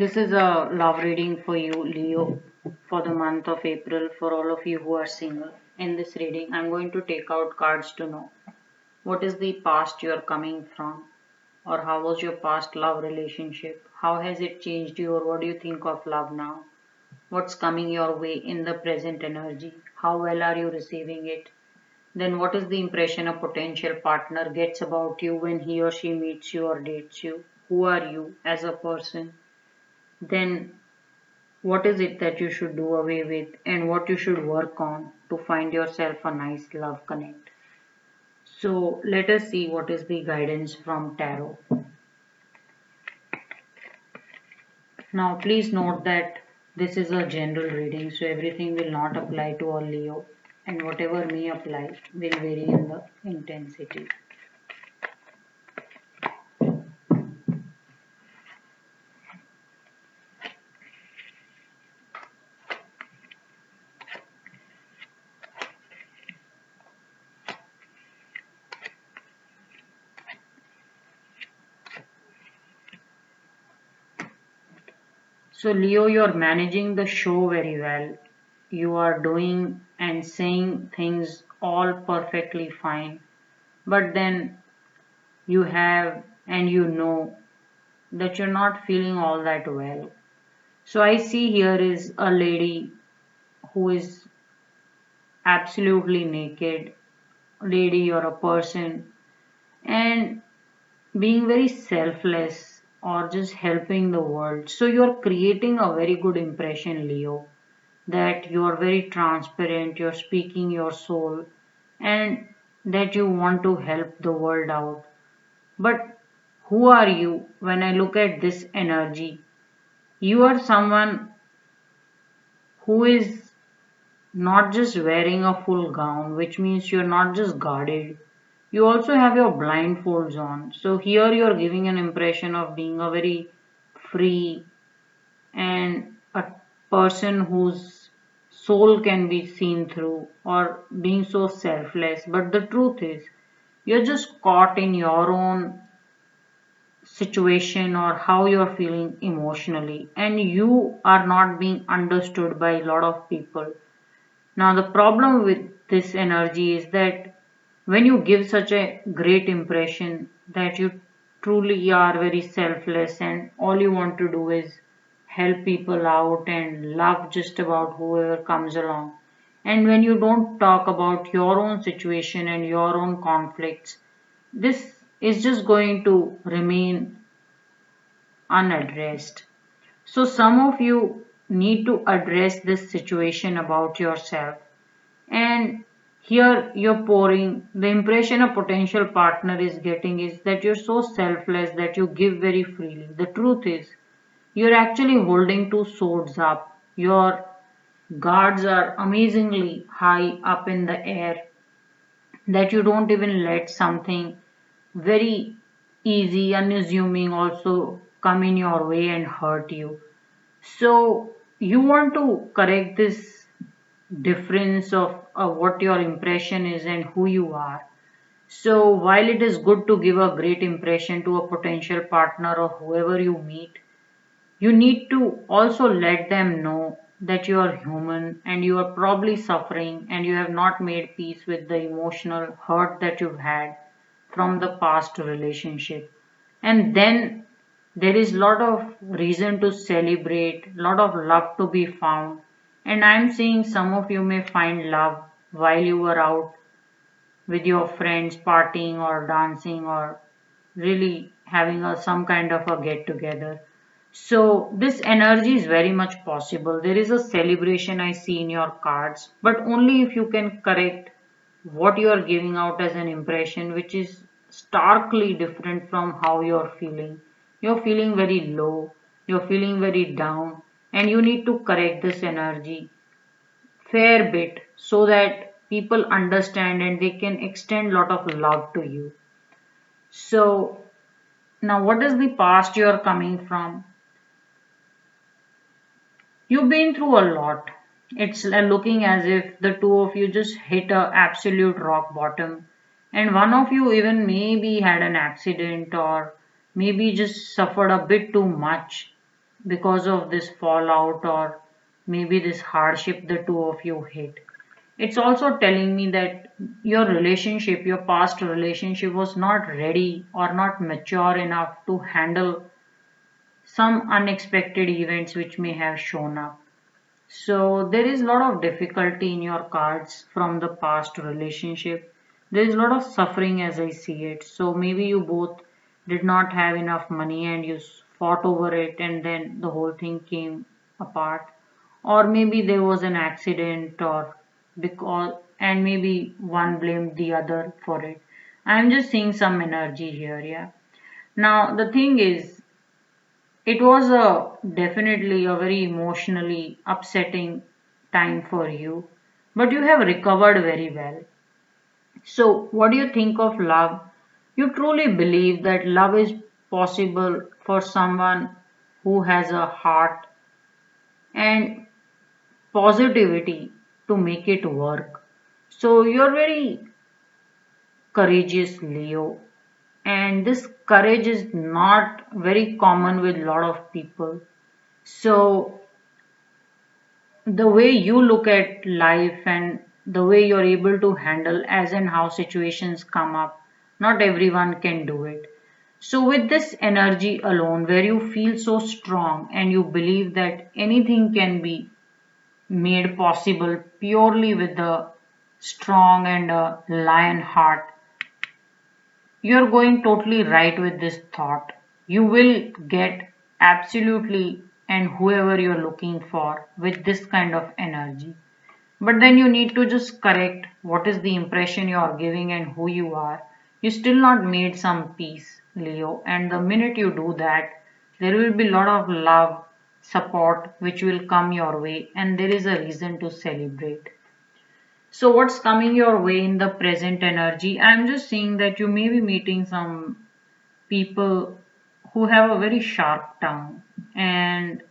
This is a love reading for you, Leo, for the month of April, for all of you who are single. In this reading, I'm going to take out cards to know what is the past you are coming from, or how was your past love relationship, how has it changed you, or what do you think of love now, what's coming your way in the present energy, how well are you receiving it, then what is the impression a potential partner gets about you when he or she meets you or dates you, who are you as a person, then what is it that you should do away with and what you should work on to find yourself a nice love connect. So let us see what is the guidance from tarot. Now please note that this is a general reading, so everything will not apply to all Leo, and whatever may apply will vary in the intensity. So Leo, you're managing the show very well. You are doing and saying things all perfectly fine. But then you have and you know that you're not feeling all that well. So I see here is a lady who is absolutely naked, lady or a person, and being very selfless or just helping the world. So you're creating a very good impression, Leo, that you are very transparent, you're speaking your soul, and that you want to help the world out. But who are you when I look at this energy? You are someone who is not just wearing a full gown, which means you're not just guarded, you also have your blindfolds on. So here you're giving an impression of being a very free and a person whose soul can be seen through or being so selfless. But the truth is, you're just caught in your own situation or how you're feeling emotionally, and you are not being understood by a lot of people. Now, the problem with this energy is that when you give such a great impression that you truly are very selfless and all you want to do is help people out and love just about whoever comes along, and when you don't talk about your own situation and your own conflicts, this is just going to remain unaddressed. So, some of you need to address this situation about yourself. And here you're pouring the impression a potential partner is getting is that you're so selfless that you give very freely. The truth is, you're actually holding two swords up. Your guards are amazingly high up in the air, that you don't even let something very easy, unassuming also come in your way and hurt you. So you want to correct this difference of what your impression is and who you are. So while it is good to give a great impression to a potential partner or whoever you meet, you need to also let them know that you are human and you are probably suffering and you have not made peace with the emotional hurt that you've had from the past relationship. And then there is a lot of reason to celebrate, lot of love to be found. And I'm seeing some of you may find love while you were out with your friends partying or dancing or really having some kind of a get together. So this energy is very much possible. There is a celebration I see in your cards, but only if you can correct what you are giving out as an impression, which is starkly different from how you're feeling. You're feeling very low, you're feeling very down, and you need to correct this energy fair bit so that people understand and they can extend lot of love to you. So now what is the past you are coming from? You've been through a lot. It's looking as if the two of you just hit a absolute rock bottom, and one of you even maybe had an accident or maybe just suffered a bit too much because of this fallout or maybe this hardship the two of you hit. It's also telling me that your relationship, your past relationship was not ready or not mature enough to handle some unexpected events which may have shown up. So there is a lot of difficulty in your cards from the past relationship. There is a lot of suffering as I see it. So maybe you both did not have enough money and you fought over it and then the whole thing came apart. Or maybe there was an accident or because and maybe one blamed the other for it. I'm just seeing some energy here, yeah. Now the thing is it was definitely a very emotionally upsetting time for you, but you have recovered very well. So, what do you think of love? You truly believe that love is possible for someone who has a heart and positivity to make it work. So, you're very courageous, Leo, and this courage is not very common with a lot of people. So, the way you look at life and the way you're able to handle as and how situations come up, not everyone can do it. So with this energy alone where you feel so strong and you believe that anything can be made possible purely with the strong and a lion heart, you're going totally right with this thought. You will get absolutely and whoever you're looking for with this kind of energy. But then you need to just correct what is the impression you are giving and who you are. You still not made some peace, Leo. And the minute you do that, there will be a lot of love, support which will come your way, and there is a reason to celebrate. So, what's coming your way in the present energy? I'm just seeing that you may be meeting some people who have a very sharp tongue, and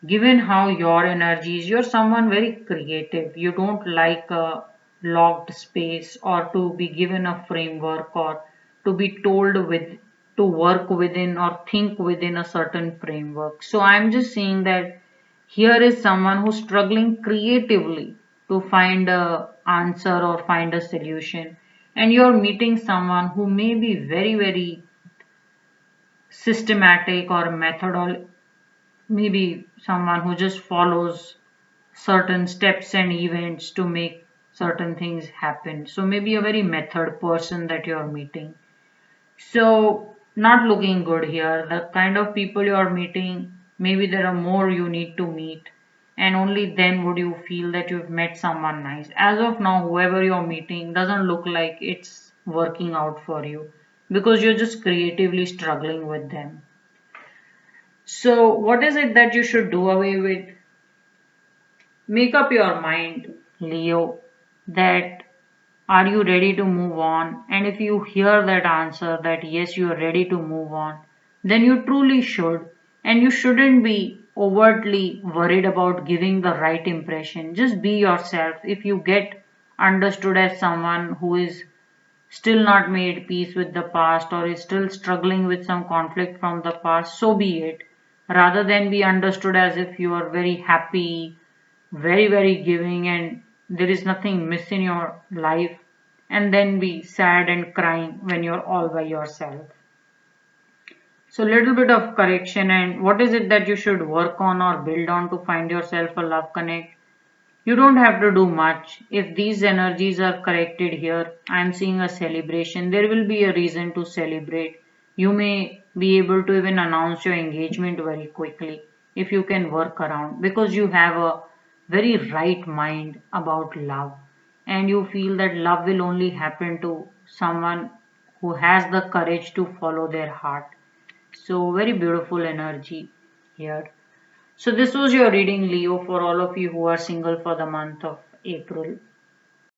given how your energy is, you're someone very creative. You don't like a locked space or to be given a framework or to be told with to work within or think within a certain framework. So I'm just saying that here is someone who's struggling creatively to find a answer or find a solution, and you're meeting someone who may be very systematic or method, maybe someone who just follows certain steps and events to make certain things happen. So maybe a very method person that you're meeting. So not looking good here. The kind of people you're meeting, maybe there are more you need to meet. And only then would you feel that you've met someone nice. As of now, whoever you're meeting doesn't look like it's working out for you because you're just creatively struggling with them. So, what is it that you should do away with? Make up your mind, Leo, that are you ready to move on? And if you hear that answer that yes, you are ready to move on, then you truly should. And you shouldn't be overtly worried about giving the right impression. Just be yourself. If you get understood as someone who is still not made peace with the past or is still struggling with some conflict from the past, so be it. Rather than be understood as if you are very happy, very giving, and there is nothing missing in your life, and then be sad and crying when you're all by yourself. So, little bit of correction, and what is it that you should work on or build on to find yourself a love connect? You don't have to do much. If these energies are corrected here, I am seeing a celebration. There will be a reason to celebrate. You may be able to even announce your engagement very quickly if you can work around because you have a very right mind about love and you feel that love will only happen to someone who has the courage to follow their heart. So, very beautiful energy here. So this was your reading, Leo, for all of you who are single for the month of April.